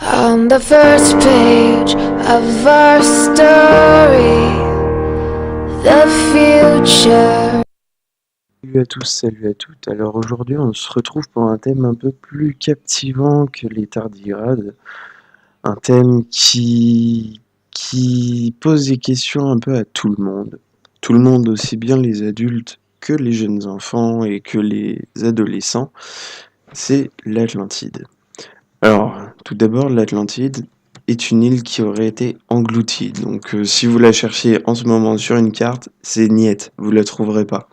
On the first page of our story, the future. Salut à tous, salut à toutes. Alors aujourd'hui, on se retrouve pour un thème un peu plus captivant que les tardigrades. Un thème qui pose des questions un peu à tout le monde. Tout le monde, aussi bien les adultes que les jeunes enfants et que les adolescents. C'est l'Atlantide. Alors, tout d'abord, l'Atlantide est une île qui aurait été engloutie. Donc, si vous la cherchez en ce moment sur une carte, c'est niette, vous la trouverez pas.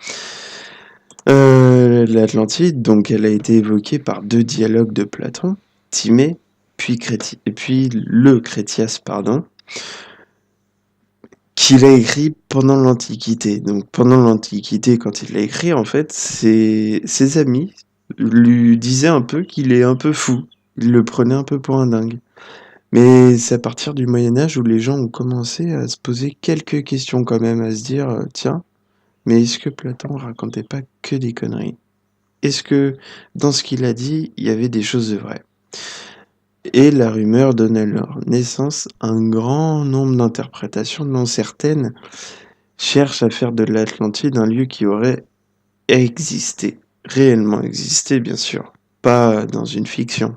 L'Atlantide, donc, elle a été évoquée par deux dialogues de Platon, Timée, puis le Crétias, pardon, qu'il a écrit pendant l'Antiquité. Donc, pendant l'Antiquité, quand il l'a écrit, en fait, ses amis lui disaient un peu qu'il est un peu fou. Ils le prenaient un peu pour un dingue. Mais c'est à partir du Moyen Âge où les gens ont commencé à se poser quelques questions quand même, à se dire, tiens, mais est-ce que Platon racontait pas que des conneries? Est-ce que dans ce qu'il a dit, il y avait des choses de vraies? Et la rumeur donne alors naissance à un grand nombre d'interprétations dont certaines cherchent à faire de l'Atlantide un lieu qui aurait existé, réellement existé bien sûr, pas dans une fiction.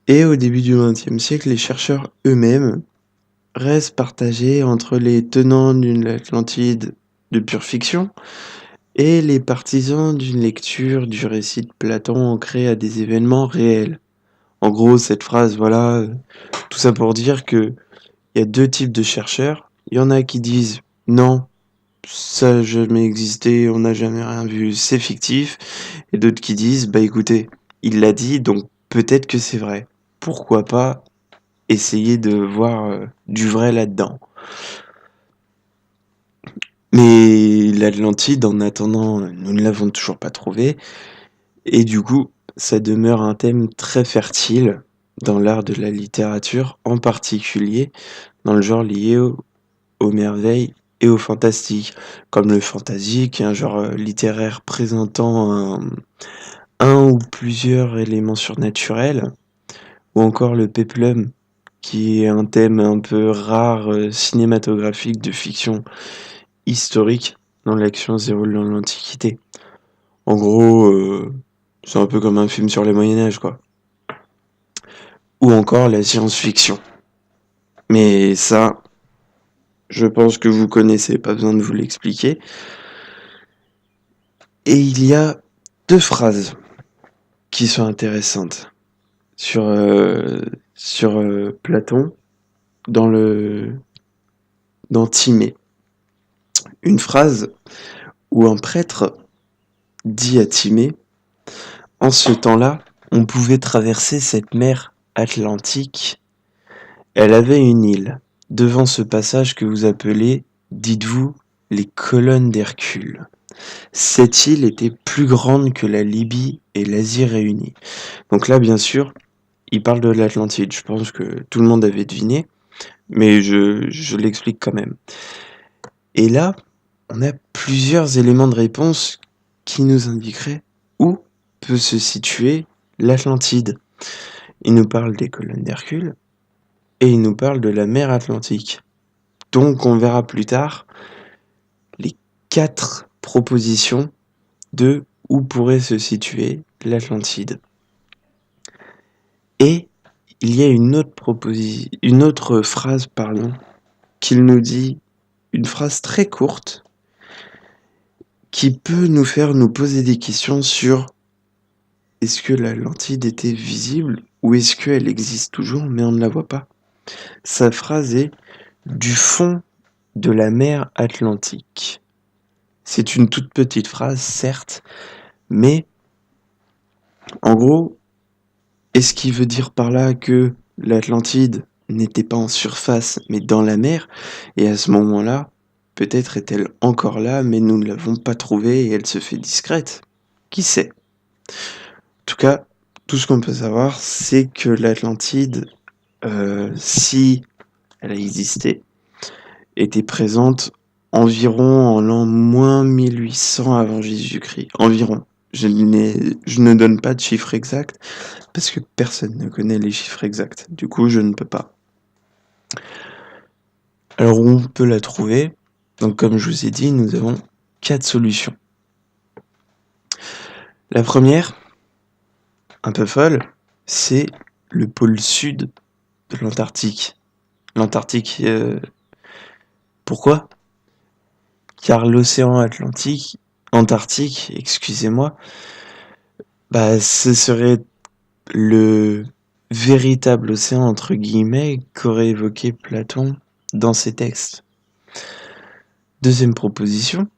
Et au début du XXe siècle, les chercheurs eux-mêmes restent partagés entre les tenants d'une Atlantide de pure fiction et les partisans d'une lecture du récit de Platon ancré à des événements réels. En gros, cette phrase, voilà, tout ça pour dire que il y a deux types de chercheurs. Il y en a qui disent non, ça n'a jamais existé, on n'a jamais rien vu, c'est fictif. Et d'autres qui disent, bah écoutez, il l'a dit, donc peut-être que c'est vrai. Pourquoi pas essayer de voir du vrai là-dedans. Mais l'Atlantide, en attendant, nous ne l'avons toujours pas trouvé. Et du coup, ça demeure un thème très fertile dans l'art de la littérature, en particulier dans le genre lié aux merveilles et au fantastique, comme le fantasy, qui est un genre littéraire présentant un ou plusieurs éléments surnaturels, ou encore le péplum, qui est un thème un peu rare cinématographique de fiction historique dans l'action se déroule dans l'Antiquité. En gros, c'est un peu comme un film sur le Moyen-Âge, quoi. Ou encore la science-fiction. Mais ça, je pense que vous connaissez, pas besoin de vous l'expliquer. Et il y a deux phrases qui sont intéressantes sur, Platon dans Timée. Une phrase où un prêtre dit à Timée: en ce temps-là, on pouvait traverser cette mer Atlantique. Elle avait une île, devant ce passage que vous appelez, dites-vous, les colonnes d'Hercule. Cette île était plus grande que la Libye et l'Asie réunies. Donc là, bien sûr, il parle de l'Atlantide. Je pense que tout le monde avait deviné, mais je l'explique quand même. Et là, on a plusieurs éléments de réponse qui nous indiqueraient où peut se situer l'Atlantide. Il nous parle des colonnes d'Hercule et il nous parle de la mer Atlantique. Donc on verra plus tard les 4 propositions de où pourrait se situer l'Atlantide. Et il y a une autre phrase, qu'il nous dit, une phrase très courte, qui peut nous faire nous poser des questions sur est-ce que l'Atlantide était visible ou est-ce qu'elle existe toujours mais on ne la voit pas. Sa phrase est du fond de la mer Atlantique. C'est une toute petite phrase, certes, mais en gros, est-ce qu'il veut dire par là que l'Atlantide n'était pas en surface mais dans la mer? Et à ce moment-là, peut-être est-elle encore là mais nous ne l'avons pas trouvée et elle se fait discrète. Qui sait? En tout cas, tout ce qu'on peut savoir, c'est que l'Atlantide, si elle a existé, était présente environ en l'an -1800 avant Jésus-Christ. Environ. je ne donne pas de chiffres exacts parce que personne ne connaît les chiffres exacts. Du coup, je ne peux pas. Alors, où on peut la trouver? Donc, comme je vous ai dit, nous avons 4 solutions. La première, un peu folle, c'est le pôle sud de l'Antarctique. L'Antarctique, pourquoi? Car l'océan Antarctique, excusez-moi, ce serait le véritable océan entre guillemets qu'aurait évoqué Platon dans ses textes. Deuxième proposition,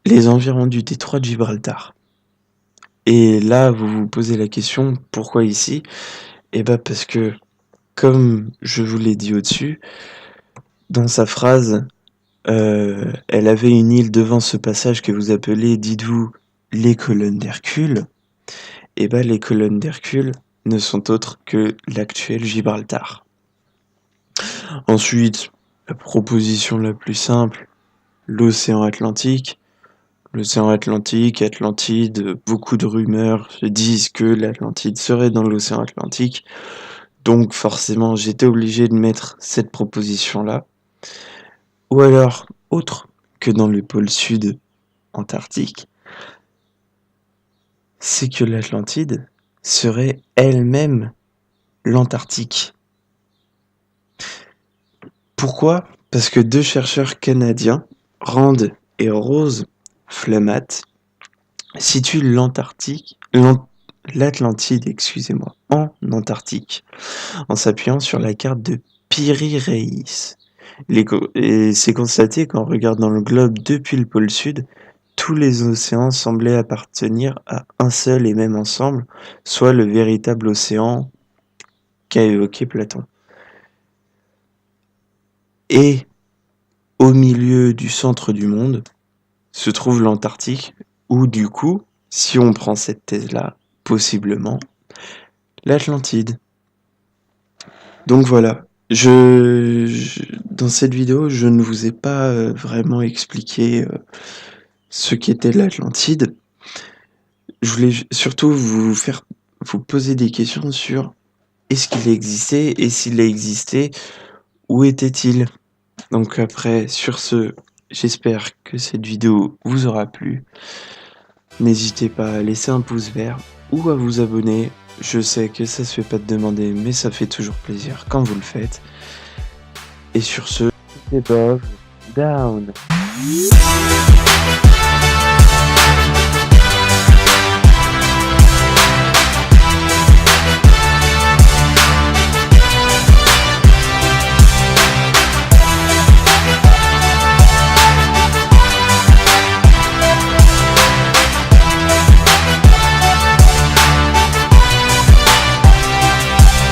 les environs du détroit de Gibraltar. Et là, vous vous posez la question, pourquoi ici? Parce que, comme je vous l'ai dit au-dessus, dans sa phrase, elle avait une île devant ce passage que vous appelez, dites-vous, les colonnes d'Hercule. Les colonnes d'Hercule ne sont autres que l'actuel Gibraltar. Ensuite, la proposition la plus simple, l'océan Atlantique. L'océan Atlantique, Atlantide, beaucoup de rumeurs se disent que l'Atlantide serait dans l'océan Atlantique. Donc forcément, j'étais obligé de mettre cette proposition-là. Ou alors, autre que dans le pôle sud antarctique, c'est que l'Atlantide serait elle-même l'Antarctique. Pourquoi? Parce que 2 chercheurs canadiens, Rand et Rose Flamatt, situent l'Atlantide, en Antarctique, en s'appuyant sur la carte de Piri-Reis. Et c'est constaté qu'en regardant le globe depuis le pôle sud, tous les océans semblaient appartenir à un seul et même ensemble, soit le véritable océan qu'a évoqué Platon. Et au milieu du centre du monde se trouve l'Antarctique, où du coup, si on prend cette thèse-là, possiblement, l'Atlantide. Donc voilà, dans cette vidéo, je ne vous ai pas vraiment expliqué ce qu'était l'Atlantide. Je voulais surtout vous poser des questions sur est-ce qu'il existait, et s'il a existé, où était-il? Donc après, sur ce, j'espère que cette vidéo vous aura plu. N'hésitez pas à laisser un pouce vert ou à vous abonner. Je sais que ça se fait pas de demander, mais ça fait toujours plaisir quand vous le faites. Et sur ce, c'est Bob Down.